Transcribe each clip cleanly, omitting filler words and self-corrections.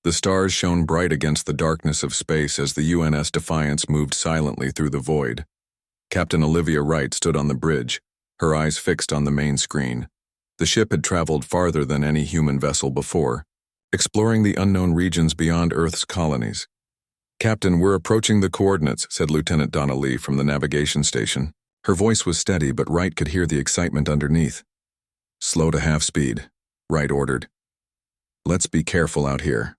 The stars shone bright against the darkness of space as the UNS Defiance moved silently through the void. Captain Olivia Wright stood on the bridge, her eyes fixed on the main screen. The ship had traveled farther than any human vessel before, exploring the unknown regions beyond Earth's colonies. "Captain, we're approaching the coordinates," said Lieutenant Donna Lee from the navigation station. Her voice was steady, but Wright could hear the excitement underneath. "Slow to half speed," Wright ordered. "Let's be careful out here."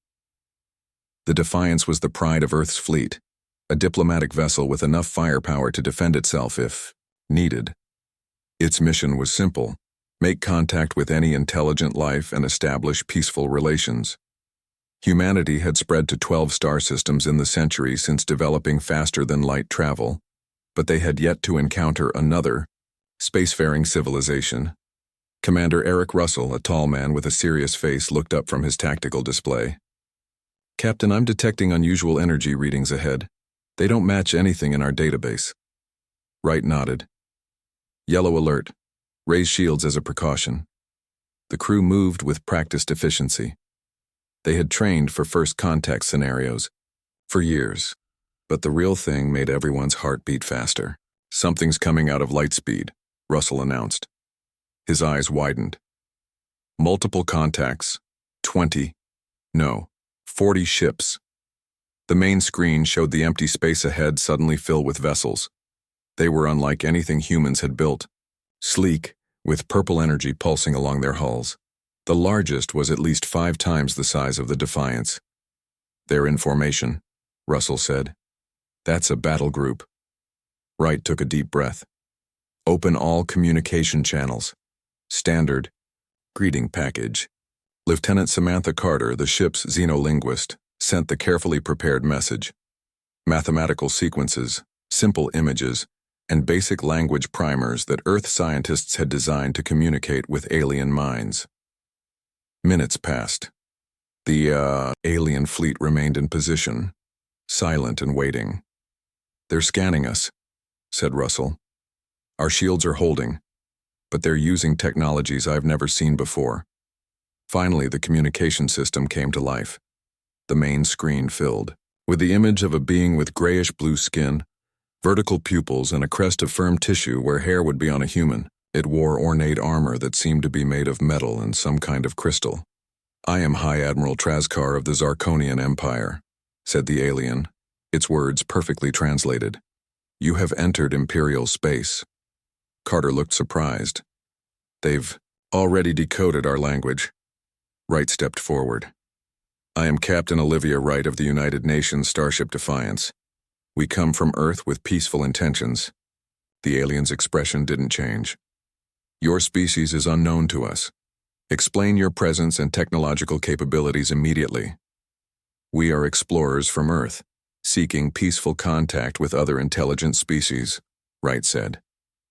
The Defiance was the pride of Earth's fleet, a diplomatic vessel with enough firepower to defend itself if needed. Its mission was simple: make contact with any intelligent life and establish peaceful relations. Humanity had spread to 12 star systems in the century since developing faster-than-light travel, but they had yet to encounter another, spacefaring civilization. Commander Eric Russell, a tall man with a serious face, looked up from his tactical display. "Captain, I'm detecting unusual energy readings ahead. They don't match anything in our database." Wright nodded. "Yellow alert. Raise shields as a precaution." The crew moved with practiced efficiency. They had trained for first contact scenarios for years, but the real thing made everyone's heart beat faster. "Something's coming out of light speed," Russell announced. His eyes widened. "Multiple contacts. 20. No, 40 ships." The main screen showed the empty space ahead suddenly fill with vessels. They were unlike anything humans had built. Sleek, with purple energy pulsing along their hulls. The largest was at least 5 times the size of the Defiance. "They're in formation," Russell said. "That's a battle group." Wright took a deep breath. "Open all communication channels. Standard. Greeting package." Lieutenant Samantha Carter, the ship's xenolinguist, sent the carefully prepared message. Mathematical sequences, simple images, and basic language primers that Earth scientists had designed to communicate with alien minds. Minutes passed. The alien fleet remained in position, silent and waiting. "They're scanning us," said Russell. "Our shields are holding, but they're using technologies I've never seen before." Finally, the communication system came to life. The main screen filled with the image of a being with grayish-blue skin, vertical pupils, and a crest of firm tissue where hair would be on a human. It wore ornate armor that seemed to be made of metal and some kind of crystal. "I am High Admiral Trazkar of the Zarkonian Empire," said the alien, its words perfectly translated. "You have entered Imperial space." Carter looked surprised. "They've already decoded our language." Wright stepped forward. "I am Captain Olivia Wright of the United Nations Starship Defiance. We come from Earth with peaceful intentions." The alien's expression didn't change. "Your species is unknown to us. Explain your presence and technological capabilities immediately." "We are explorers from Earth, seeking peaceful contact with other intelligent species," Wright said.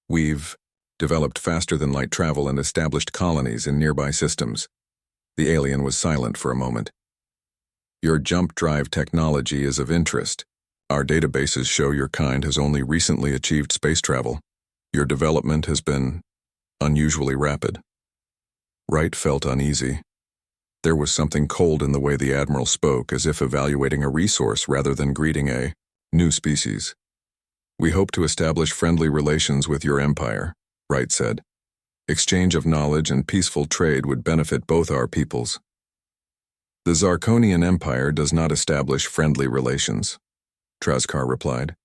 "We've developed faster-than-light travel and established colonies in nearby systems." The alien was silent for a moment. "Your jump drive technology is of interest. Our databases show your kind has only recently achieved space travel. Your development has been unusually rapid." Wright felt uneasy. There was something cold in the way the Admiral spoke, as if evaluating a resource rather than greeting a new species. "We hope to establish friendly relations with your empire," Wright said. "Exchange of knowledge and peaceful trade would benefit both our peoples." "The Zarkonian Empire does not establish friendly relations," Trazkar replied.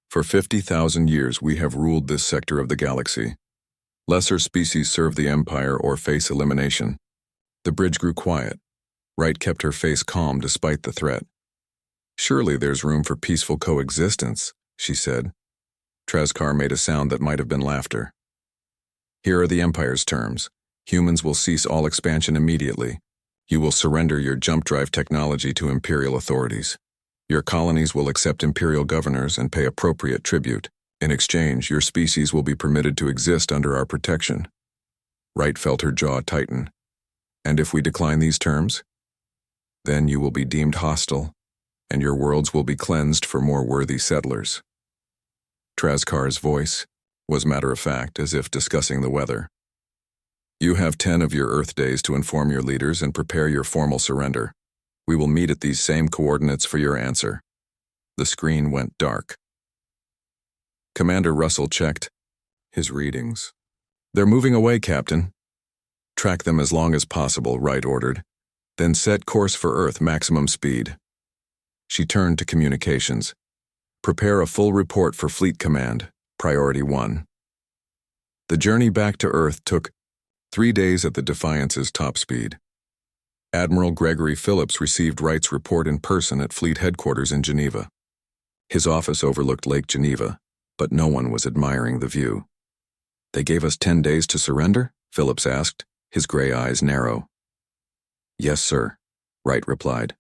"For 50,000 years we have ruled this sector of the galaxy. Lesser species serve the Empire or face elimination." The bridge grew quiet. Wright kept her face calm despite the threat. "Surely there's room for peaceful coexistence," she said. Trazkar made a sound that might have been laughter. "Here are the Empire's terms. Humans will cease all expansion immediately. You will surrender your jump drive technology to Imperial authorities. Your colonies will accept Imperial governors and pay appropriate tribute. In exchange, your species will be permitted to exist under our protection." Wright felt her jaw tighten. "And if we decline these terms?" "Then you will be deemed hostile, and your worlds will be cleansed for more worthy settlers." Trazkar's voice was matter-of-fact, as if discussing the weather. "You have 10 of your Earth days to inform your leaders and prepare your formal surrender. We will meet at these same coordinates for your answer. The screen went dark. Commander Russell checked his readings. They're moving away, Captain. Track them as long as possible, Wright ordered. Then set course for Earth maximum speed. She turned to communications. Prepare a full report for Fleet Command, Priority 1. The journey back to Earth took 3 days at the Defiance's top speed. Admiral Gregory Phillips received Wright's report in person at Fleet Headquarters in Geneva. His office overlooked Lake Geneva, but no one was admiring the view. They gave us 10 days to surrender? Phillips asked, his gray eyes narrow. Yes, sir, Wright replied.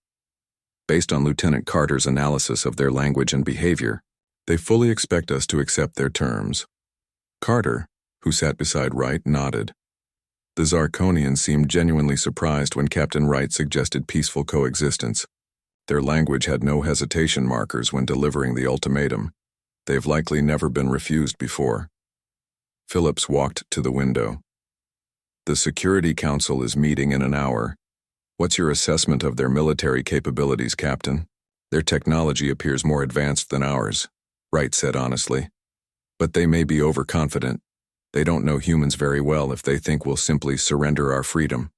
Based on Lieutenant Carter's analysis of their language and behavior, they fully expect us to accept their terms. Carter, who sat beside Wright, nodded. The Zarkonians seemed genuinely surprised when Captain Wright suggested peaceful coexistence. Their language had no hesitation markers when delivering the ultimatum. They've likely never been refused before. Phillips walked to the window. The Security Council is meeting in an hour. What's your assessment of their military capabilities, Captain? Their technology appears more advanced than ours, Wright said honestly. But they may be overconfident. They don't know humans very well if they think we'll simply surrender our freedom.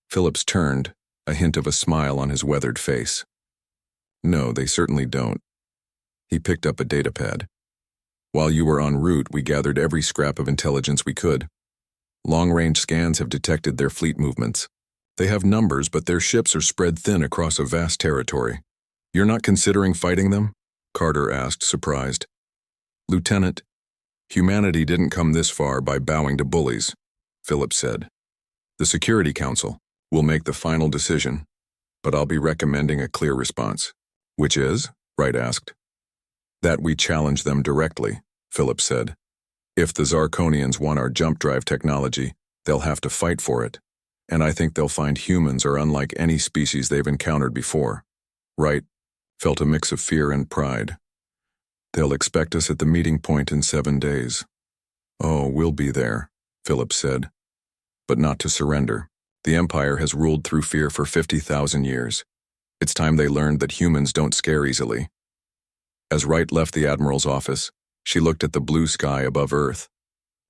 Phillips turned, a hint of a smile on his weathered face. No, they certainly don't. He picked up a datapad. While you were en route, we gathered every scrap of intelligence we could. Long-range scans have detected their fleet movements. They have numbers, but their ships are spread thin across a vast territory. You're not considering fighting them? Carter asked, surprised. Lieutenant, humanity didn't come this far by bowing to bullies, Phillips said. The Security Council will make the final decision, but I'll be recommending a clear response. Which is? Wright asked. That we challenge them directly, Phillips said. If the Zarkonians want our jump drive technology, they'll have to fight for it, and I think they'll find humans are unlike any species they've encountered before. Wright felt a mix of fear and pride. They'll expect us at the meeting point in 7 days. Oh, we'll be there, Phillips said. But not to surrender. The Empire has ruled through fear for 50,000 years. It's time they learned that humans don't scare easily. As Wright left the Admiral's office, she looked at the blue sky above Earth.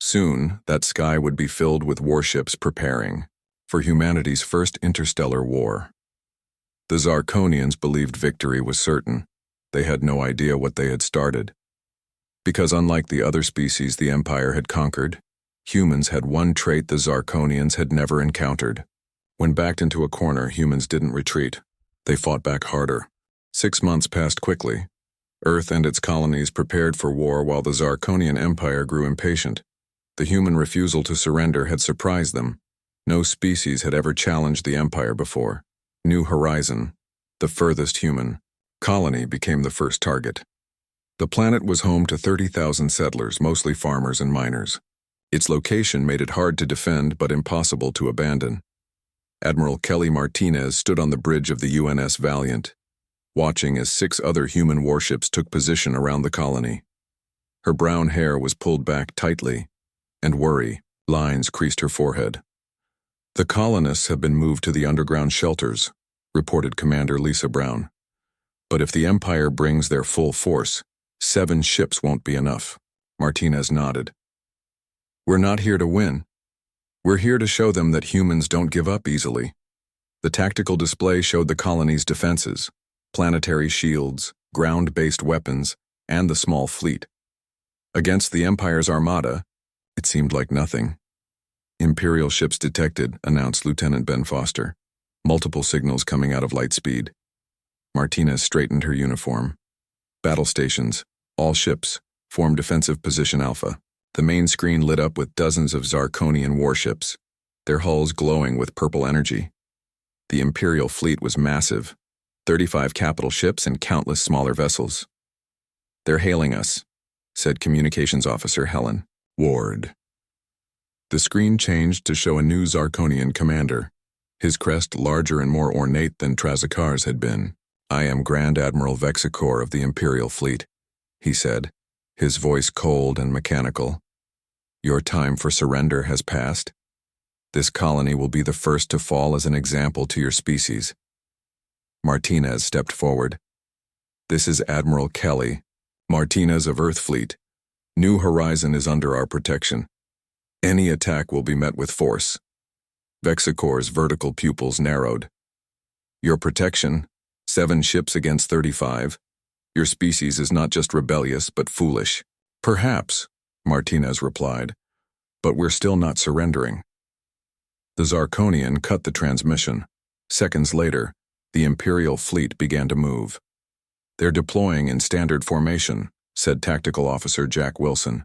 Soon, that sky would be filled with warships preparing for humanity's first interstellar war. The Zarkonians believed victory was certain. They had no idea what they had started. Because unlike the other species the Empire had conquered, humans had one trait the Zarkonians had never encountered. When backed into a corner, humans didn't retreat. They fought back harder. 6 months passed quickly. Earth and its colonies prepared for war while the Zarkonian Empire grew impatient. The human refusal to surrender had surprised them. No species had ever challenged the Empire before. New Horizon, the furthest human colony, became the first target. The planet was home to 30,000 settlers, mostly farmers and miners. Its location made it hard to defend but impossible to abandon. Admiral Kelly Martinez stood on the bridge of the UNS Valiant, watching as 6 other human warships took position around the colony. Her brown hair was pulled back tightly, and worry lines creased her forehead. The colonists have been moved to the underground shelters, reported Commander Lisa Brown. But if the Empire brings their full force, 7 ships won't be enough. Martinez nodded. We're not here to win. We're here to show them that humans don't give up easily. The tactical display showed the colony's defenses, planetary shields, ground-based weapons, and the small fleet. Against the Empire's armada, it seemed like nothing. Imperial ships detected, announced Lieutenant Ben Foster. Multiple signals coming out of Lightspeed. Martinez straightened her uniform. Battle stations, all ships, form defensive position Alpha. The main screen lit up with dozens of Zarkonian warships, their hulls glowing with purple energy. The Imperial fleet was massive, 35 capital ships and countless smaller vessels. They're hailing us, said Communications Officer Helen Ward. The screen changed to show a new Zarkonian commander, his crest larger and more ornate than Trazakar's had been. I am Grand Admiral Vexicor of the Imperial Fleet, he said, his voice cold and mechanical. Your time for surrender has passed. This colony will be the first to fall as an example to your species. Martinez stepped forward. "This is Admiral Kelly, Martinez of Earth Fleet. New Horizon is under our protection. Any attack will be met with force." Vexicor's vertical pupils narrowed. "Your protection? 7 ships against 35? Your species is not just rebellious, but foolish." "Perhaps," Martinez replied, "but we're still not surrendering." The Zarkonian cut the transmission. Seconds later, the Imperial fleet began to move. "They're deploying in standard formation," said Tactical Officer Jack Wilson.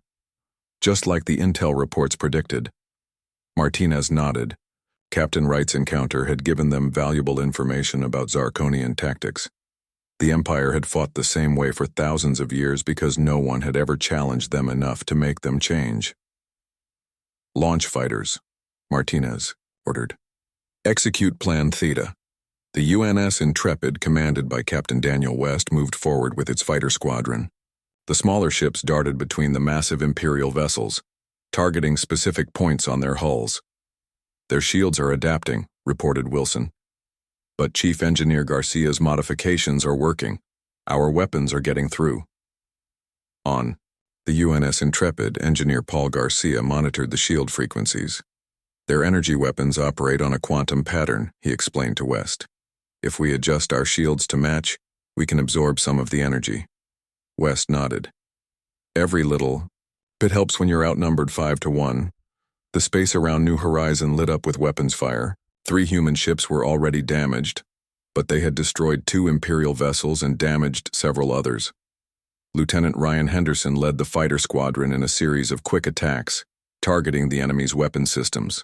"Just like the intel reports predicted." Martinez nodded. Captain Wright's encounter had given them valuable information about Zarkonian tactics. The Empire had fought the same way for thousands of years because no one had ever challenged them enough to make them change. "Launch fighters," Martinez ordered. "Execute Plan Theta." The UNS Intrepid, commanded by Captain Daniel West, moved forward with its fighter squadron. The smaller ships darted between the massive Imperial vessels, targeting specific points on their hulls. "Their shields are adapting," reported Wilson. "But Chief Engineer Garcia's modifications are working. Our weapons are getting through." On the UNS Intrepid, Engineer Paul Garcia monitored the shield frequencies. "Their energy weapons operate on a quantum pattern," he explained to West. "If we adjust our shields to match, we can absorb some of the energy." West nodded. "Every little bit helps when you're outnumbered 5-1. The space around New Horizon lit up with weapons fire. 3 human ships were already damaged, but they had destroyed 2 Imperial vessels and damaged several others. Lieutenant Ryan Henderson led the fighter squadron in a series of quick attacks, targeting the enemy's weapon systems.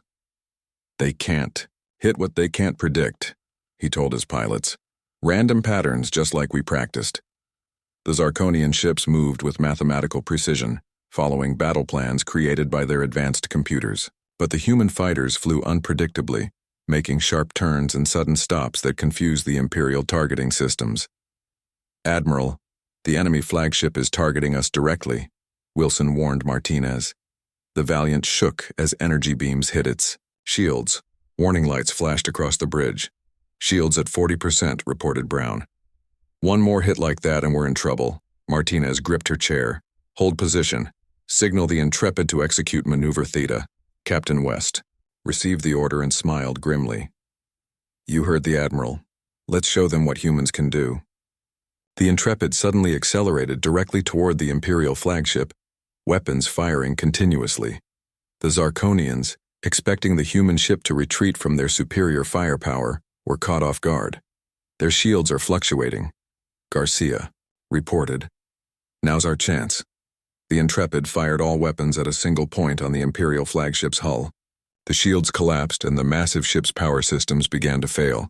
"They can't hit what they can't predict," he told his pilots. "Random patterns, just like we practiced." The Zarkonian ships moved with mathematical precision, following battle plans created by their advanced computers. But the human fighters flew unpredictably, making sharp turns and sudden stops that confused the Imperial targeting systems. "Admiral, the enemy flagship is targeting us directly," Wilson warned Martinez. The Valiant shook as energy beams hit its shields. Warning lights flashed across the bridge. "Shields at 40%, reported Brown. "One more hit like that and we're in trouble." Martinez gripped her chair. "Hold position. Signal the Intrepid to execute Maneuver Theta." Captain West received the order and smiled grimly. "You heard the Admiral. Let's show them what humans can do." The Intrepid suddenly accelerated directly toward the Imperial flagship, weapons firing continuously. The Zarkonians, expecting the human ship to retreat from their superior firepower, were caught off guard. "Their shields are fluctuating," Garcia reported. "Now's our chance." The Intrepid fired all weapons at a single point on the Imperial flagship's hull. The shields collapsed and the massive ship's power systems began to fail.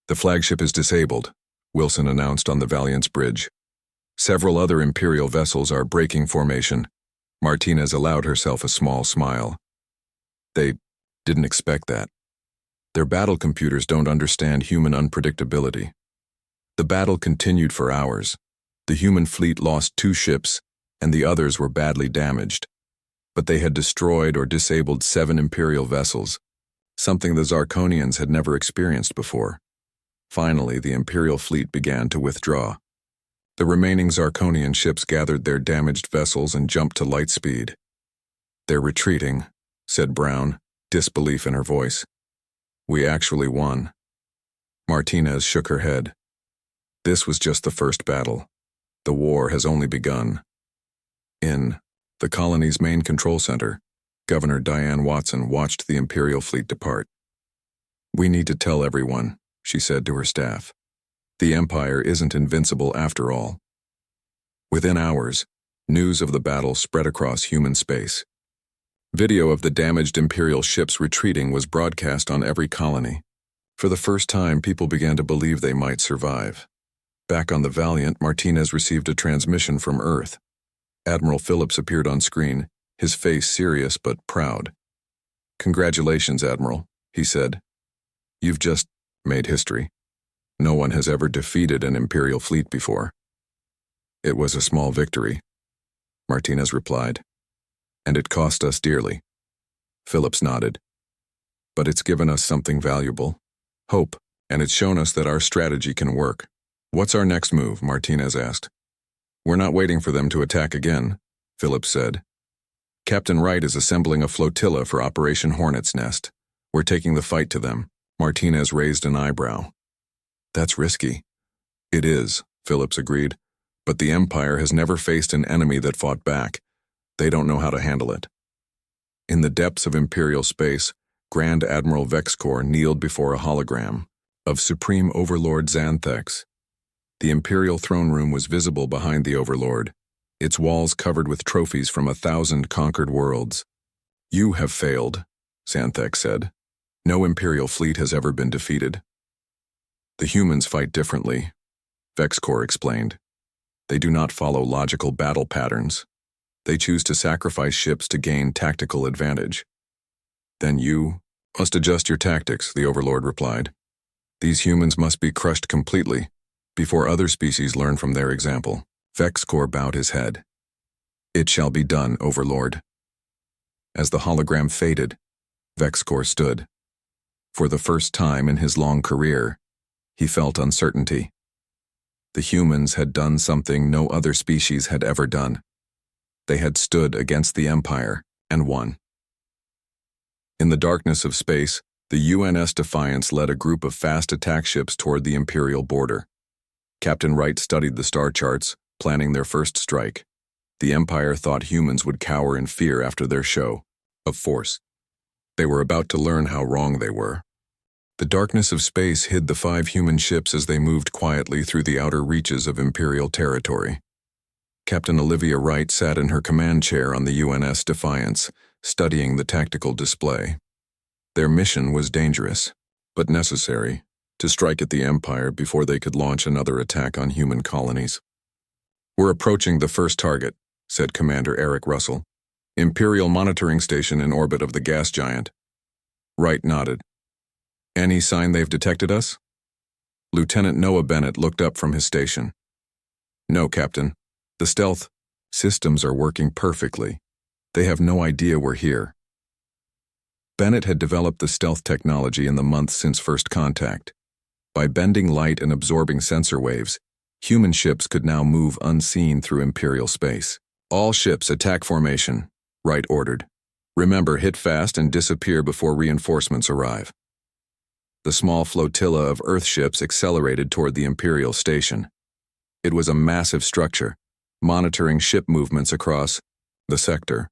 "The flagship is disabled," Wilson announced on the Valiant's bridge. "Several other Imperial vessels are breaking formation." Martinez allowed herself a small smile. "They didn't expect that. Their battle computers don't understand human unpredictability." The battle continued for hours. The human fleet lost 2 ships, and the others were badly damaged. But they had destroyed or disabled 7 Imperial vessels, something the Zarkonians had never experienced before. Finally, the Imperial fleet began to withdraw. The remaining Zarkonian ships gathered their damaged vessels and jumped to light speed. "They're retreating," said Brown, disbelief in her voice. "We actually won." Martinez shook her head. "This was just the first battle. The war has only begun." In the colony's main control center, Governor Diane Watson watched the Imperial fleet depart. "We need to tell everyone," she said to her staff. "The Empire isn't invincible after all." Within hours, news of the battle spread across human space. Video of the damaged Imperial ships retreating was broadcast on every colony. For the first time, people began to believe they might survive. Back on the Valiant, Martinez received a transmission from Earth. Admiral Phillips appeared on screen, his face serious but proud. "Congratulations, Admiral," he said. "You've just made history. No one has ever defeated an Imperial fleet before." "It was a small victory," Martinez replied. "And it cost us dearly." Phillips nodded. "But it's given us something valuable. Hope and it's shown us that our strategy can work. What's our next move? Martinez asked. We're not waiting for them to attack again, Phillips said. Captain Wright is assembling a flotilla for Operation Hornet's Nest. We're taking the fight to them. Martinez raised an eyebrow. That's risky. It is, Phillips agreed, but the Empire has never faced an enemy that fought back. They don't know how to handle it. In the depths of Imperial space, Grand Admiral Vexcor kneeled before a hologram of Supreme Overlord Xanthex. The Imperial throne room was visible behind the Overlord, its walls covered with trophies from 1,000 conquered worlds. You have failed, Xanthex said. No Imperial fleet has ever been defeated. The humans fight differently, Vexcor explained. They do not follow logical battle patterns. They choose to sacrifice ships to gain tactical advantage. Then you must adjust your tactics, the Overlord replied. These humans must be crushed completely before other species learn from their example. Vexcor bowed his head. It shall be done, Overlord. As the hologram faded, Vexcor stood. For the first time in his long career, he felt uncertainty. The humans had done something no other species had ever done. They had stood against the Empire and won. In the darkness of space, the UNS Defiance led a group of fast attack ships toward the Imperial border. Captain Wright studied the star charts, planning their first strike. The Empire thought humans would cower in fear after their show of force. They were about to learn how wrong they were. The darkness of space hid the 5 human ships as they moved quietly through the outer reaches of Imperial territory. Captain Olivia Wright sat in her command chair on the UNS Defiance, studying the tactical display. Their mission was dangerous, but necessary, to strike at the Empire before they could launch another attack on human colonies. We're approaching the first target, said Commander Eric Russell. Imperial monitoring station in orbit of the gas giant. Wright nodded. Any sign they've detected us? Lieutenant Noah Bennett looked up from his station. No, Captain. The stealth systems are working perfectly. They have no idea we're here. Bennett had developed the stealth technology in the months since first contact. By bending light and absorbing sensor waves, human ships could now move unseen through Imperial space. All ships attack formation, Wright ordered. Remember, hit fast and disappear before reinforcements arrive. The small flotilla of Earth ships accelerated toward the Imperial station. It was a massive structure, monitoring ship movements across the sector.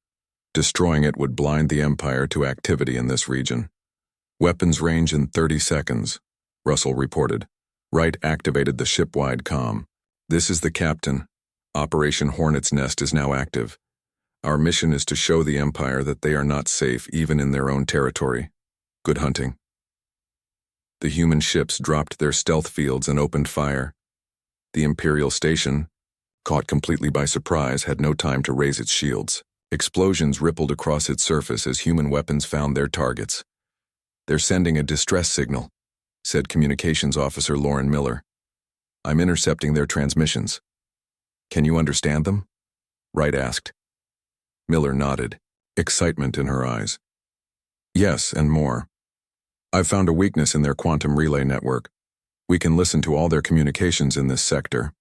Destroying it would blind the Empire to activity in this region. Weapons range in 30 seconds, Russell reported. Wright activated the ship-wide comm. This is the captain. Operation Hornet's Nest is now active. Our mission is to show the Empire that they are not safe even in their own territory. Good hunting. The human ships dropped their stealth fields and opened fire. The Imperial station, caught completely by surprise, had no time to raise its shields. Explosions rippled across its surface as human weapons found their targets. They're sending a distress signal, said Communications Officer Lauren Miller. I'm intercepting their transmissions. Can you understand them? Wright asked. Miller nodded, excitement in her eyes. Yes, and more. I've found a weakness in their quantum relay network. We can listen to all their communications in this sector.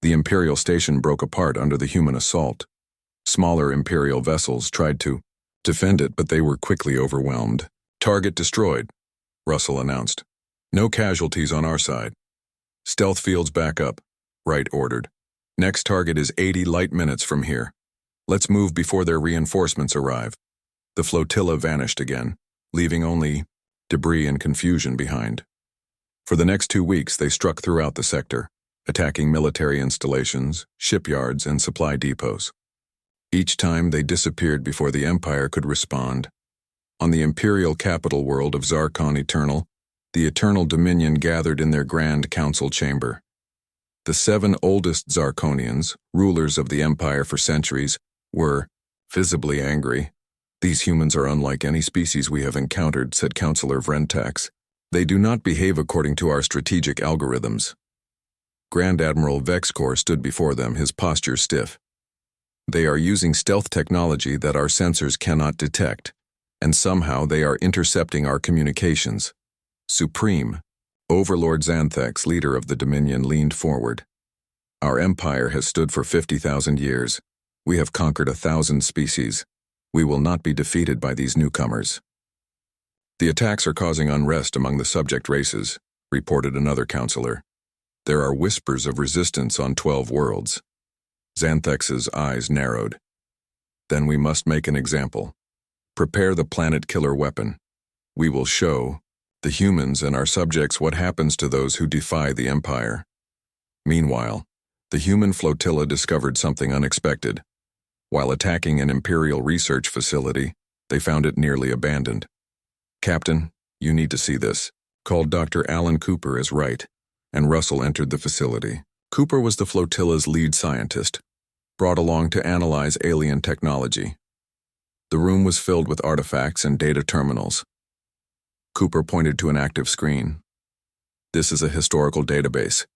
The Imperial station broke apart under the human assault. Smaller Imperial vessels tried to defend it, but they were quickly overwhelmed. Target destroyed, Russell announced. No casualties on our side. Stealth fields back up, Wright ordered. Next target is 80 light minutes from here. Let's move before their reinforcements arrive. The flotilla vanished again, leaving only debris and confusion behind. For the next 2 weeks, they struck throughout the sector, attacking military installations, shipyards, and supply depots. Each time they disappeared before the Empire could respond. On the Imperial capital world of Zarkon Eternal, the Eternal Dominion gathered in their Grand Council chamber. The 7 oldest Zarkonians, rulers of the Empire for centuries, were visibly angry. These humans are unlike any species we have encountered, said Councillor Vrentax. They do not behave according to our strategic algorithms. Grand Admiral Vexcor stood before them, his posture stiff. They are using stealth technology that our sensors cannot detect, and somehow they are intercepting our communications. Supreme, Overlord Xanthex, leader of the Dominion, leaned forward. Our empire has stood for 50,000 years. We have conquered 1,000 species. We will not be defeated by these newcomers. The attacks are causing unrest among the subject races, reported another counselor. There are whispers of resistance on 12 worlds. Xanthex's eyes narrowed. Then we must make an example. Prepare the planet killer weapon. We will show the humans and our subjects what happens to those who defy the Empire. Meanwhile, the human flotilla discovered something unexpected. While attacking an Imperial research facility, they found it nearly abandoned. Captain, you need to see this, called Dr. Alan Cooper as Wright, and Russell entered the facility. Cooper was the flotilla's lead scientist, brought along to analyze alien technology. The room was filled with artifacts and data terminals. Cooper pointed to an active screen. This is a historical database.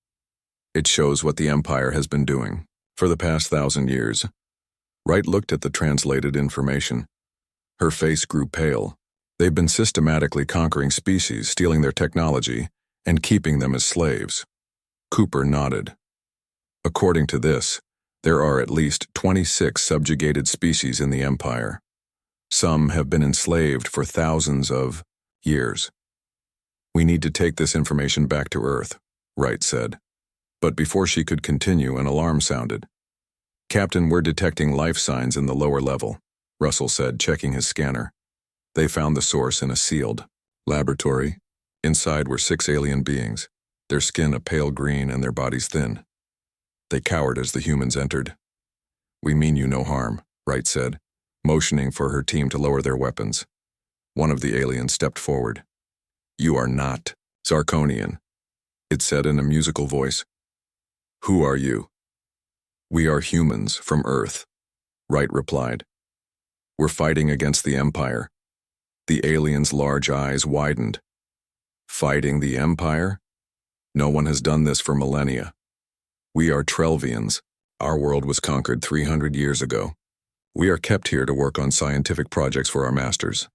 It shows what the Empire has been doing for the past 1,000 years. Wright looked at the translated information. Her face grew pale. They've been systematically conquering species, stealing their technology, and keeping them as slaves. Cooper nodded. According to this, there are at least 26 subjugated species in the Empire. Some have been enslaved for thousands of years. We need to take this information back to Earth, Wright said. But before she could continue, an alarm sounded. Captain, we're detecting life signs in the lower level, Russell said, checking his scanner. They found the source in a sealed laboratory. Inside were 6 alien beings, their skin a pale green and their bodies thin. They cowered as the humans entered. We mean you no harm, Wright said, motioning for her team to lower their weapons. One of the aliens stepped forward. You are not Zarkonian, it said in a musical voice. Who are you? We are humans from Earth, Wright replied. We're fighting against the Empire. The alien's large eyes widened. Fighting the Empire? No one has done this for millennia. We are Trelvians. Our world was conquered 300 years ago. We are kept here to work on scientific projects for our masters.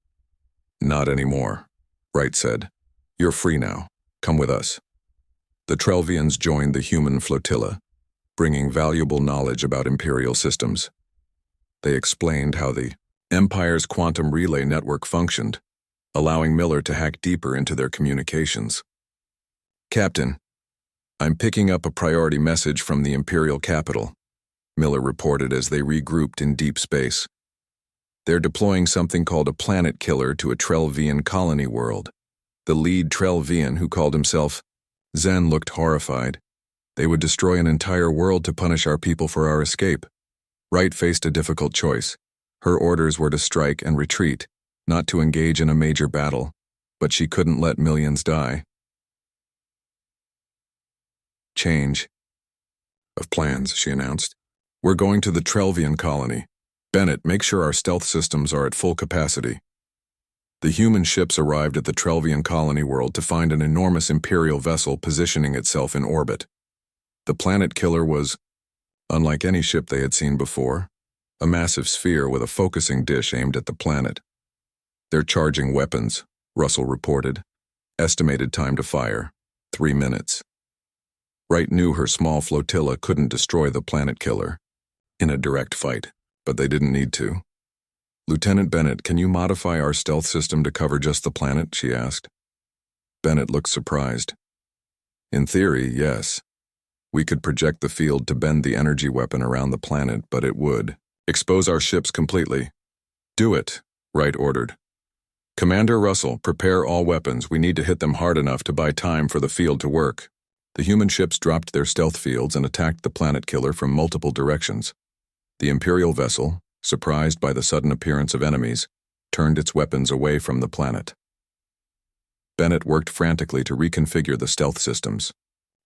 Not anymore, Wright said. You're free now. Come with us. The Trelvians joined the human flotilla, bringing valuable knowledge about Imperial systems. They explained how the Empire's quantum relay network functioned, allowing Miller to hack deeper into their communications. Captain, I'm picking up a priority message from the Imperial capital, Miller reported as they regrouped in deep space. They're deploying something called a planet killer to a Trelvian colony world. The lead Trelvian, who called himself Zen, looked horrified. They would destroy an entire world to punish our people for our escape. Wright faced a difficult choice. Her orders were to strike and retreat, not to engage in a major battle, but she couldn't let millions die. Change of plans, she announced. We're going to the Trelvian colony. Bennett, make sure our stealth systems are at full capacity. The human ships arrived at the Trelvian colony world to find an enormous Imperial vessel positioning itself in orbit. The planet killer was, unlike any ship they had seen before, a massive sphere with a focusing dish aimed at the planet. They're charging weapons, Russell reported. Estimated time to fire, 3 minutes. Wright knew her small flotilla couldn't destroy the planet killer in a direct fight, but they didn't need to. Lieutenant Bennett, can you modify our stealth system to cover just the planet? She asked. Bennett looked surprised. In theory, yes. We could project the field to bend the energy weapon around the planet, but it would expose our ships completely. Do it, Wright ordered. Commander Russell, prepare all weapons. We need to hit them hard enough to buy time for the field to work. The human ships dropped their stealth fields and attacked the planet killer from multiple directions. The Imperial vessel, surprised by the sudden appearance of enemies, turned its weapons away from the planet. Bennett worked frantically to reconfigure the stealth systems.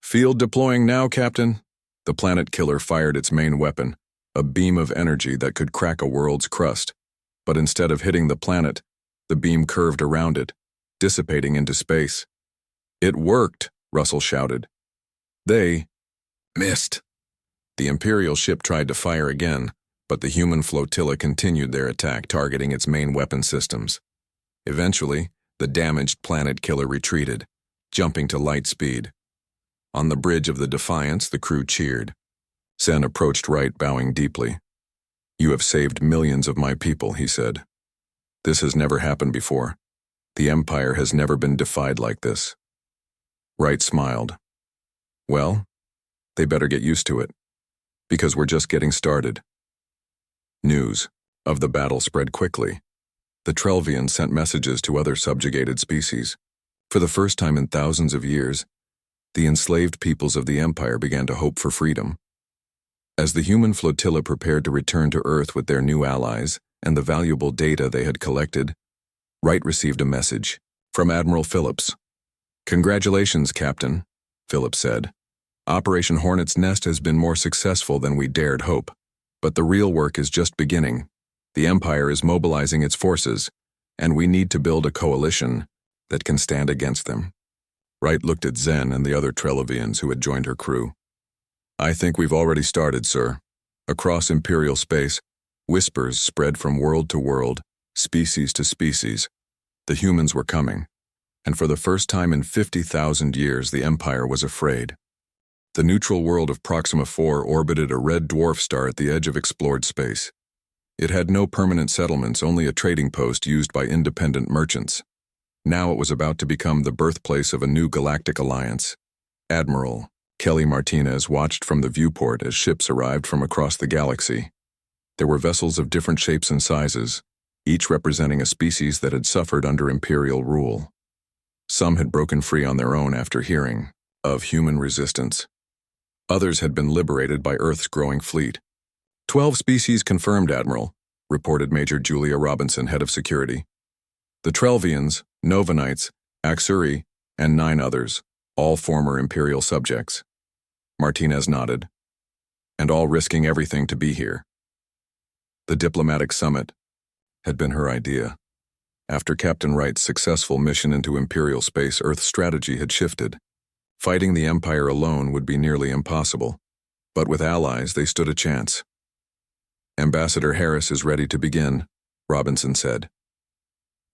Field deploying now, Captain. The planet killer fired its main weapon, a beam of energy that could crack a world's crust. But instead of hitting the planet, the beam curved around it, dissipating into space. It worked, Russell shouted. They missed. The Imperial ship tried to fire again, but the human flotilla continued their attack, targeting its main weapon systems. Eventually, the damaged planet killer retreated, jumping to light speed. On the bridge of the Defiance, the crew cheered. Zen approached Wright, bowing deeply. "You have saved millions of my people," he said. "This has never happened before. The Empire has never been defied like this." Wright smiled. "Well, they better get used to it, because we're just getting started." News of the battle spread quickly. The Trelvians sent messages to other subjugated species. For the first time in thousands of years, the enslaved peoples of the Empire began to hope for freedom. As the human flotilla prepared to return to Earth with their new allies and the valuable data they had collected, Wright received a message from Admiral Phillips. "Congratulations, Captain," Phillips said. "Operation Hornet's Nest has been more successful than we dared hope, but the real work is just beginning. The Empire is mobilizing its forces, and we need to build a coalition that can stand against them." Wright looked at Zen and the other Trelevians who had joined her crew. "I think we've already started, sir." Across Imperial space, whispers spread from world to world, species to species. The humans were coming, and for the first time in 50,000 years the Empire was afraid. The neutral world of Proxima 4 orbited a red dwarf star at the edge of explored space. It had no permanent settlements, only a trading post used by independent merchants. Now it was about to become the birthplace of a new galactic alliance. Admiral Kelly Martinez watched from the viewport as ships arrived from across the galaxy. There were vessels of different shapes and sizes, each representing a species that had suffered under Imperial rule. Some had broken free on their own after hearing of human resistance. Others had been liberated by Earth's growing fleet. 12 species confirmed, Admiral," reported Major Julia Robinson, head of security. "The Trelvians, Novanites, Axuri, and 9 others, all former Imperial subjects." Martinez nodded. "And all risking everything to be here." The diplomatic summit had been her idea. After Captain Wright's successful mission into Imperial space, Earth's strategy had shifted. Fighting the Empire alone would be nearly impossible, but with allies they stood a chance. "Ambassador Harris is ready to begin," Robinson said.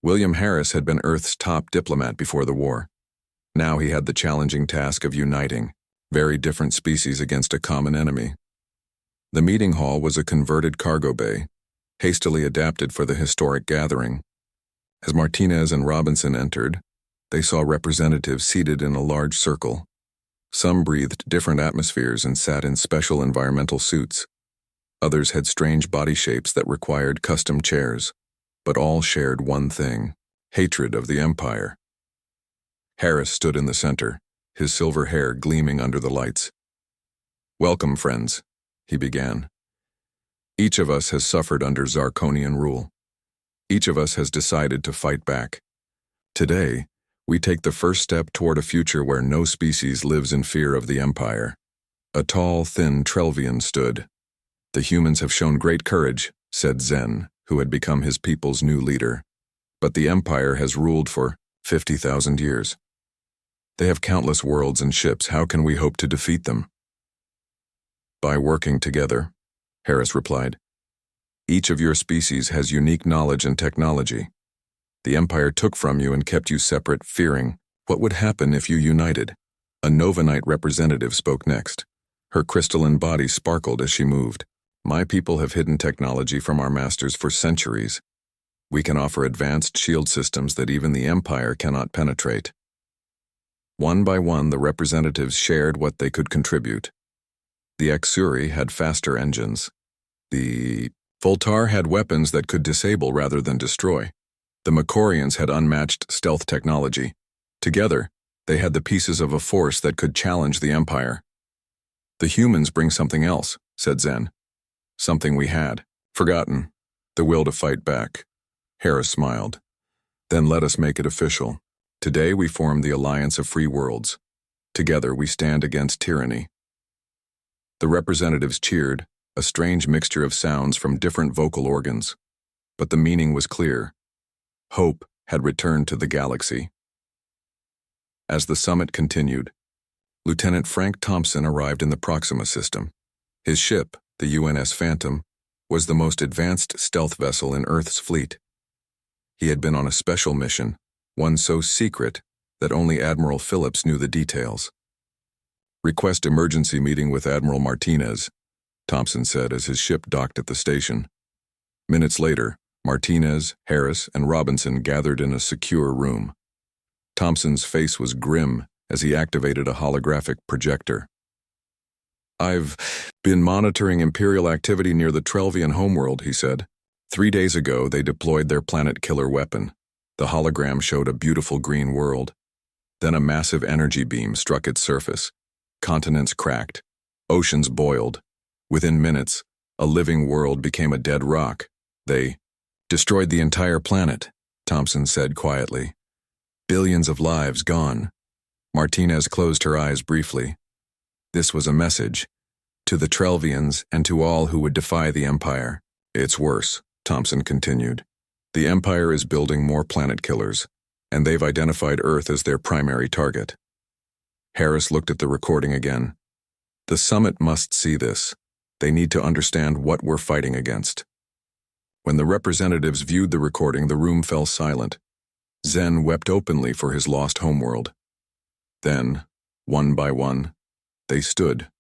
William Harris had been Earth's top diplomat before the war. Now he had the challenging task of uniting very different species against a common enemy. The meeting hall was a converted cargo bay, hastily adapted for the historic gathering. As Martinez and Robinson entered, they saw representatives seated in a large circle. Some breathed different atmospheres and sat in special environmental suits. Others had strange body shapes that required custom chairs, but all shared one thing: hatred of the Empire. Harris stood in the center, his silver hair gleaming under the lights. "Welcome, friends," he began. "Each of us has suffered under Zarkonian rule. Each of us has decided to fight back. Today, we take the first step toward a future where no species lives in fear of the Empire." A tall, thin Trelvian stood. "The humans have shown great courage," said Zen, who had become his people's new leader. "But the Empire has ruled for 50,000 years. They have countless worlds and ships. How can we hope to defeat them?" "By working together," Harris replied. "Each of your species has unique knowledge and technology. The Empire took from you and kept you separate, fearing what would happen if you united." A Novanite representative spoke next. Her crystalline body sparkled as she moved. "My people have hidden technology from our masters for centuries. We can offer advanced shield systems that even the Empire cannot penetrate." One by one, the representatives shared what they could contribute. The Axuri had faster engines. The Voltar had weapons that could disable rather than destroy. The Makorians had unmatched stealth technology. Together, they had the pieces of a force that could challenge the Empire. "The humans bring something else," said Zen. "Something we had forgotten: the will to fight back." Harris smiled. "Then let us make it official. Today we form the Alliance of Free Worlds. Together we stand against tyranny." The representatives cheered, a strange mixture of sounds from different vocal organs. But the meaning was clear. Hope had returned to the galaxy. As the summit continued, Lieutenant Frank Thompson arrived in the Proxima system. His ship, the UNS Phantom, was the most advanced stealth vessel in Earth's fleet. He had been on a special mission, one so secret that only Admiral Phillips knew the details. "Request emergency meeting with Admiral Martinez," Thompson said as his ship docked at the station. Minutes later, Martinez, Harris, and Robinson gathered in a secure room. Thompson's face was grim as he activated a holographic projector. "I've been monitoring Imperial activity near the Trelvian homeworld," he said. 3 days ago, they deployed their planet-killer weapon. The hologram showed a beautiful green world. Then a massive energy beam struck its surface. Continents cracked. Oceans boiled. Within minutes, a living world became a dead rock. "They destroyed the entire planet," Thompson said quietly. "Billions of lives gone." Martinez closed her eyes briefly. This was a message. To the Trelvians and to all who would defy the Empire. "It's worse," Thompson continued. "The Empire is building more planet killers, and they've identified Earth as their primary target." Harris looked at the recording again. "The summit must see this. They need to understand what we're fighting against." When the representatives viewed the recording, the room fell silent. Zen wept openly for his lost homeworld. Then, one by one, they stood.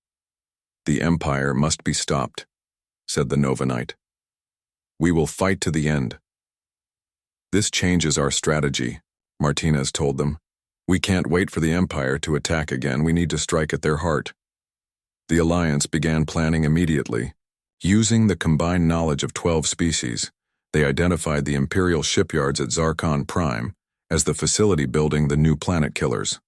"The Empire must be stopped," said the Nova Knight. "We will fight to the end." "This changes our strategy," Martinez told them. "We can't wait for the Empire to attack again. We need to strike at their heart." The Alliance began planning immediately. Using the combined knowledge of 12 species, they identified the Imperial shipyards at Zarkon Prime as the facility building the new planet killers.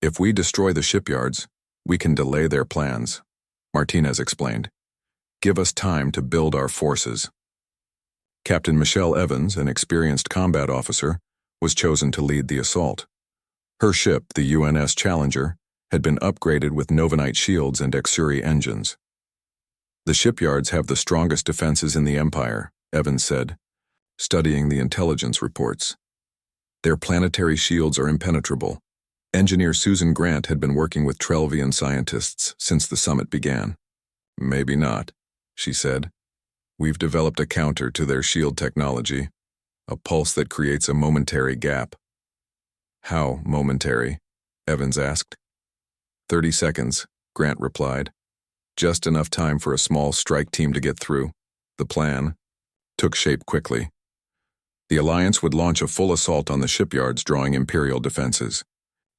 "If we destroy the shipyards, we can delay their plans," Martinez explained. "Give us time to build our forces." Captain Michelle Evans, an experienced combat officer, was chosen to lead the assault. Her ship, the UNS Challenger, had been upgraded with Novanite shields and Exuri engines. "The shipyards have the strongest defenses in the Empire," Evans said, studying the intelligence reports. "Their planetary shields are impenetrable." Engineer Susan Grant had been working with Trelvian scientists since the summit began. "Maybe not," she said. "We've developed a counter to their shield technology, a pulse that creates a momentary gap." "How momentary?" Evans asked. 30 seconds, Grant replied. "Just enough time for a small strike team to get through." The plan took shape quickly. The Alliance would launch a full assault on the shipyards, drawing Imperial defenses.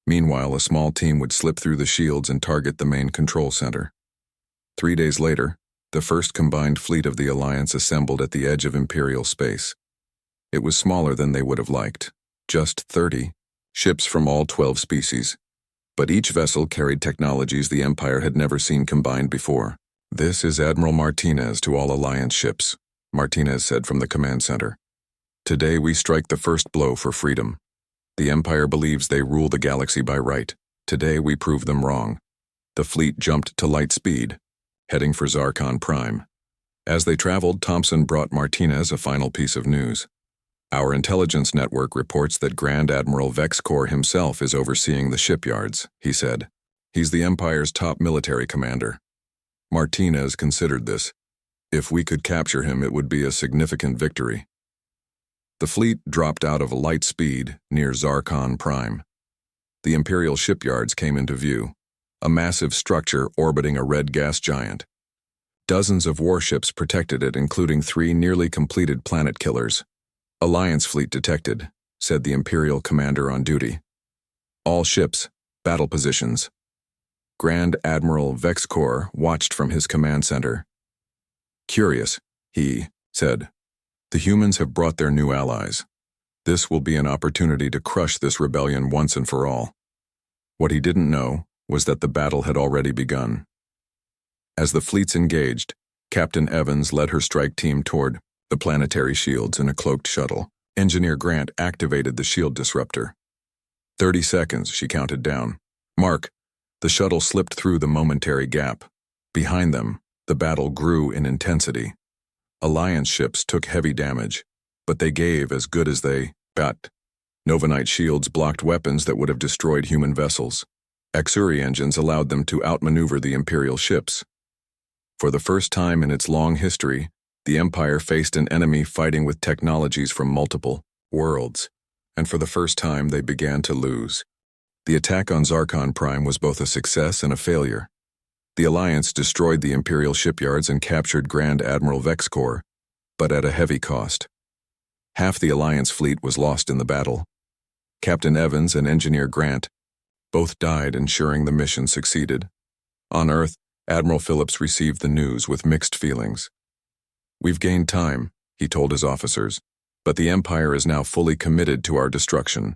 Meanwhile, a small team would slip through the shields and target the main control center. 3 days later, the first combined fleet of the Alliance assembled at the edge of Imperial space. It was smaller than they would have liked, just 30 ships from all 12 species. But each vessel carried technologies the Empire had never seen combined before. "This is Admiral Martinez to all Alliance ships," Martinez said from the command center. "Today we strike the first blow for freedom. The Empire believes they rule the galaxy by right. Today we prove them wrong." The fleet jumped to light speed, heading for Zarkon Prime. As they traveled, Thompson brought Martinez a final piece of news. "Our intelligence network reports that Grand Admiral Vexcor himself is overseeing the shipyards," he said. "He's the Empire's top military commander." Martinez considered this. If we could capture him, it would be a significant victory. The fleet dropped out of light speed near Zarkon Prime. The Imperial shipyards came into view, a massive structure orbiting a red gas giant. Dozens of warships protected it, including 3 nearly completed planet killers. "Alliance fleet detected," said the Imperial commander on duty. "All ships, battle positions." Grand Admiral Vexcor watched from his command center. "Curious," he said. "The humans have brought their new allies. This will be an opportunity to crush this rebellion once and for all." What he didn't know was that the battle had already begun. As the fleets engaged, Captain Evans led her strike team toward the planetary shields in a cloaked shuttle. Engineer Grant activated the shield disruptor. 30 seconds, she counted down. "Mark." The shuttle slipped through the momentary gap. Behind them, the battle grew in intensity. Alliance ships took heavy damage, but they gave as good as they got. Novanite shields blocked weapons that would have destroyed human vessels. Exuri engines allowed them to outmaneuver the Imperial ships. For the first time in its long history, the Empire faced an enemy fighting with technologies from multiple worlds, and for the first time they began to lose. The attack on Zarkon Prime was both a success and a failure. The Alliance destroyed the Imperial shipyards and captured Grand Admiral Vexcor, but at a heavy cost. Half the Alliance fleet was lost in the battle. Captain Evans and Engineer Grant both died, ensuring the mission succeeded. On Earth, Admiral Phillips received the news with mixed feelings. "We've gained time," he told his officers, "but the Empire is now fully committed to our destruction."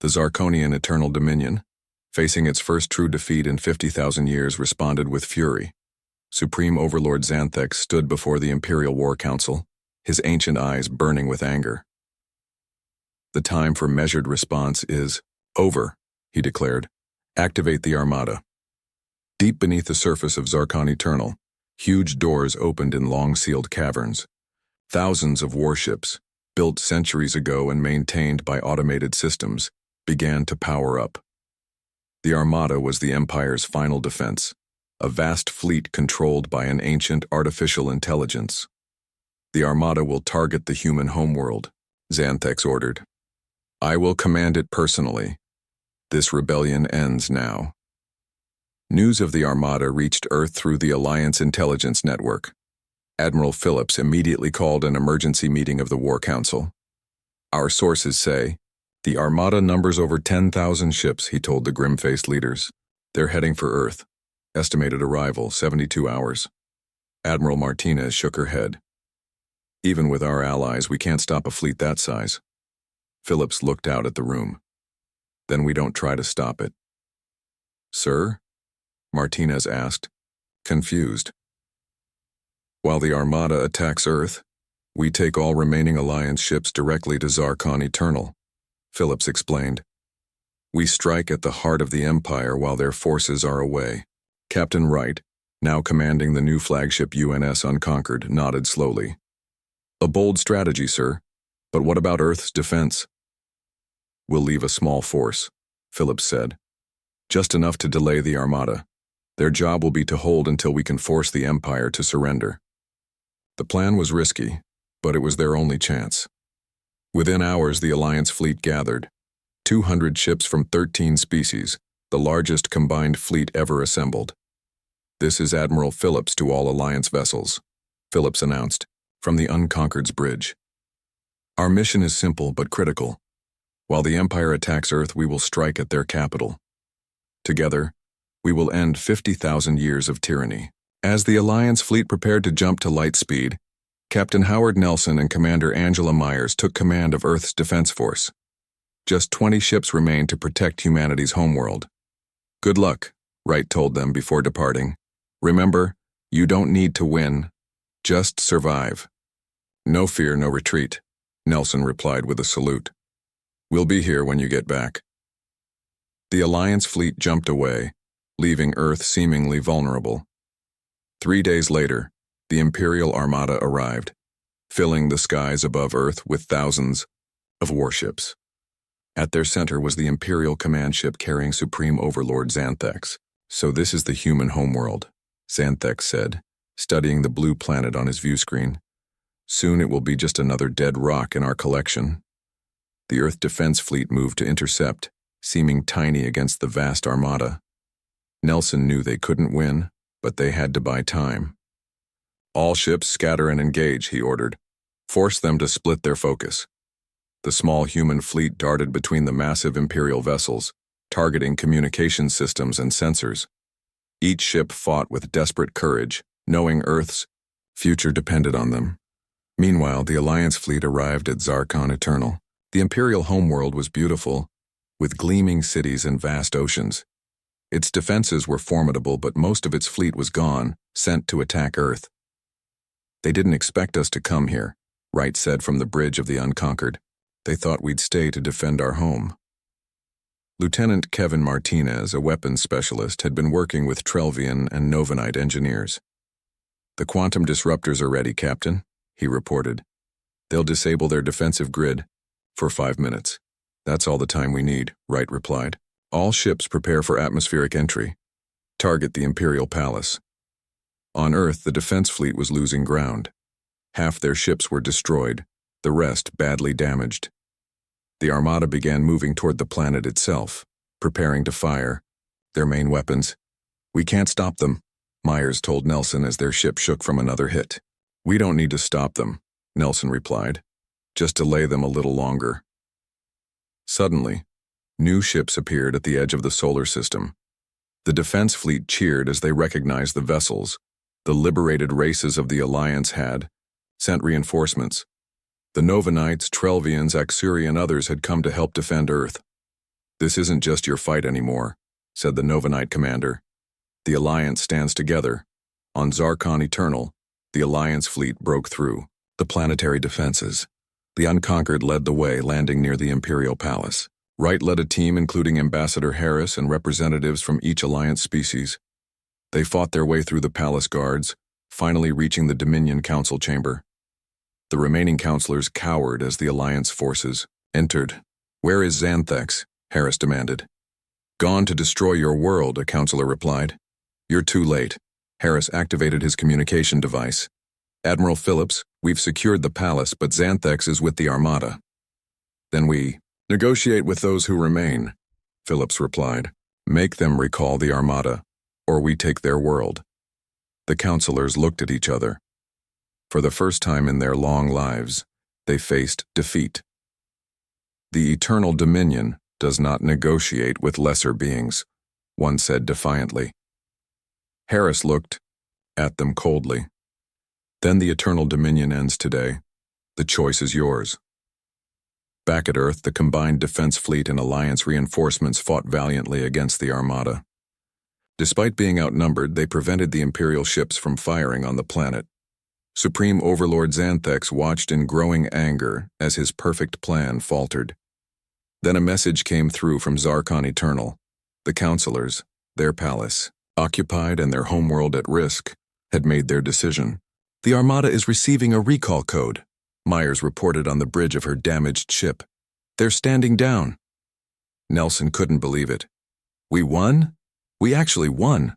The Zarkonian Eternal Dominion, facing its first true defeat in 50,000 years, responded with fury. Supreme Overlord Xanthex stood before the Imperial War Council, his ancient eyes burning with anger. "The time for measured response is over," he declared. "Activate the Armada." Deep beneath the surface of Zarkon Eternal, huge doors opened in long-sealed caverns. Thousands of warships, built centuries ago and maintained by automated systems, began to power up. The Armada was the Empire's final defense, a vast fleet controlled by an ancient artificial intelligence. "The Armada will target the human homeworld," Xanthex ordered. "I will command it personally. This rebellion ends now." News of the Armada reached Earth through the Alliance Intelligence Network. Admiral Phillips immediately called an emergency meeting of the War Council. "Our sources say the Armada numbers over 10,000 ships," he told the grim-faced leaders. "They're heading for Earth. Estimated arrival, 72 hours. Admiral Martinez shook her head. "Even with our allies, we can't stop a fleet that size." Phillips looked out at the room. "Then we don't try to stop it." "Sir?" Martinez asked, confused. "While the Armada attacks Earth, we take all remaining Alliance ships directly to Zarkon Eternal," Phillips explained. "We strike at the heart of the Empire while their forces are away." Captain Wright, now commanding the new flagship UNS Unconquered, nodded slowly. "A bold strategy, sir, but what about Earth's defense?" "We'll leave a small force," Phillips said. "Just enough to delay the Armada. Their job will be to hold until we can force the Empire to surrender." The plan was risky, but it was their only chance. Within hours, the Alliance fleet gathered. 200 ships from 13 species, the largest combined fleet ever assembled. "This is Admiral Phillips to all Alliance vessels," Phillips announced, from the Unconquered's bridge. "Our mission is simple but critical. While the Empire attacks Earth, we will strike at their capital. Together, we will end 50,000 years of tyranny." As the Alliance fleet prepared to jump to light speed, Captain Howard Nelson and Commander Angela Myers took command of Earth's defense force. Just 20 ships remained to protect humanity's homeworld. "Good luck," Wright told them before departing. "Remember, you don't need to win. Just survive." "No fear, no retreat," Nelson replied with a salute. "We'll be here when you get back." The Alliance fleet jumped away, leaving Earth seemingly vulnerable. 3 days later, the Imperial Armada arrived, filling the skies above Earth with thousands of warships. At their center was the Imperial command ship carrying Supreme Overlord Xanthex. "So this is the human homeworld," Xanthex said, studying the blue planet on his view screen. "Soon it will be just another dead rock in our collection." The Earth Defense Fleet moved to intercept, seeming tiny against the vast Armada. Nelson knew they couldn't win, but they had to buy time. "All ships scatter and engage," he ordered. "Force them to split their focus." The small human fleet darted between the massive Imperial vessels, targeting communication systems and sensors. Each ship fought with desperate courage, knowing Earth's future depended on them. Meanwhile, the Alliance fleet arrived at Zarkon Eternal. The Imperial homeworld was beautiful, with gleaming cities and vast oceans. Its defenses were formidable, but most of its fleet was gone, sent to attack Earth. "They didn't expect us to come here," Wright said from the bridge of the Unconquered. "They thought we'd stay to defend our home." Lieutenant Kevin Martinez, a weapons specialist, had been working with Trelvian and Novanite engineers. "The quantum disruptors are ready, Captain," he reported. "They'll disable their defensive grid for 5 minutes. That's all the time we need," Wright replied. "All ships prepare for atmospheric entry. Target the Imperial Palace." On Earth, the defense fleet was losing ground. Half their ships were destroyed, the rest badly damaged. The Armada began moving toward the planet itself, preparing to fire. Their main weapons. "We can't stop them," Myers told Nelson as their ship shook from another hit. "We don't need to stop them," Nelson replied. "Just delay them a little longer." Suddenly, new ships appeared at the edge of the solar system. The defense fleet cheered as they recognized the vessels. The liberated races of the Alliance had sent reinforcements. The Novanites, Trelvians, Axuri, and others had come to help defend Earth. "This isn't just your fight anymore," said the Novanite commander. "The Alliance stands together." On Zarkon Eternal, the Alliance fleet broke through the planetary defenses. The Unconquered led the way, landing near the Imperial Palace. Wright led a team including Ambassador Harris and representatives from each Alliance species. They fought their way through the palace guards, finally reaching the Dominion Council chamber. The remaining counselors cowered as the Alliance forces entered. "Where is Xanthex?" Harris demanded. "Gone to destroy your world," a counselor replied. "You're too late." Harris activated his communication device. "Admiral Phillips, we've secured the palace, but Xanthex is with the Armada." "Then we negotiate with those who remain," Phillips replied. "Make them recall the Armada, or we take their world." The counselors looked at each other. For the first time in their long lives, they faced defeat. "The Eternal Dominion does not negotiate with lesser beings," one said defiantly. Harris looked at them coldly. "Then the Eternal Dominion ends today. The choice is yours." Back at Earth, the combined defense fleet and Alliance reinforcements fought valiantly against the Armada. Despite being outnumbered, they prevented the Imperial ships from firing on the planet. Supreme Overlord Xanthex watched in growing anger as his perfect plan faltered. Then a message came through from Zarkon Eternal. The counselors, their palace, occupied and their homeworld at risk, had made their decision. "The Armada is receiving a recall code," Myers reported on the bridge of her damaged ship. "They're standing down." Nelson couldn't believe it. "We won? We actually won."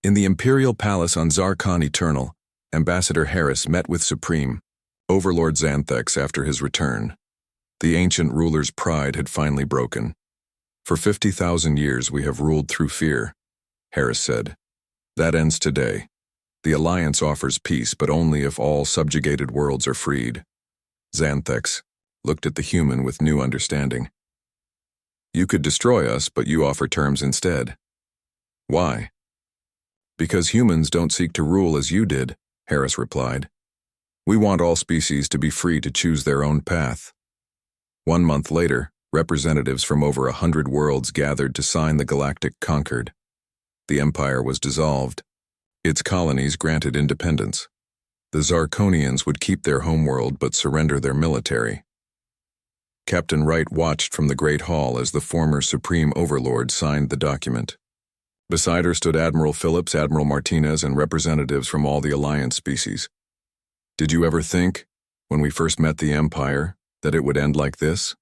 In the Imperial Palace on Zarkon Eternal, Ambassador Harris met with Supreme Overlord Xanthex after his return. The ancient ruler's pride had finally broken. "For 50,000 years we have ruled through fear," Harris said. "That ends today. The Alliance offers peace, but only if all subjugated worlds are freed." Xanthex looked at the human with new understanding. "You could destroy us, but you offer terms instead." "Why?" "Because humans don't seek to rule as you did," Harris replied. "We want all species to be free to choose their own path." 1 month later, representatives from over 100 worlds gathered to sign the Galactic Concord. The Empire was dissolved. Its colonies granted independence. The Zarkonians would keep their homeworld but surrender their military. Captain Wright watched from the Great Hall as the former Supreme Overlord signed the document. Beside her stood Admiral Phillips, Admiral Martinez, and representatives from all the Alliance species. "Did you ever think, when we first met the Empire, that it would end like this?"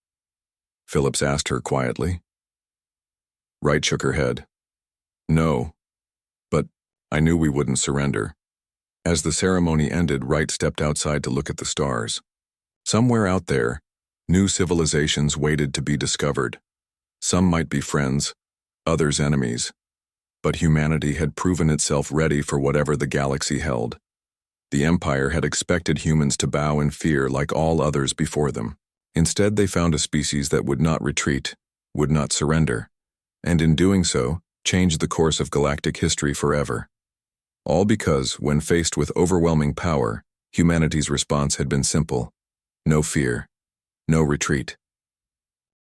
Phillips asked her quietly. Wright shook her head. "No, but I knew we wouldn't surrender." As the ceremony ended, Wright stepped outside to look at the stars. Somewhere out there, new civilizations waited to be discovered. Some might be friends, others enemies. But humanity had proven itself ready for whatever the galaxy held. The Empire had expected humans to bow in fear like all others before them. Instead, they found a species that would not retreat, would not surrender, and in doing so, changed the course of galactic history forever. All because, when faced with overwhelming power, humanity's response had been simple: no fear, no retreat.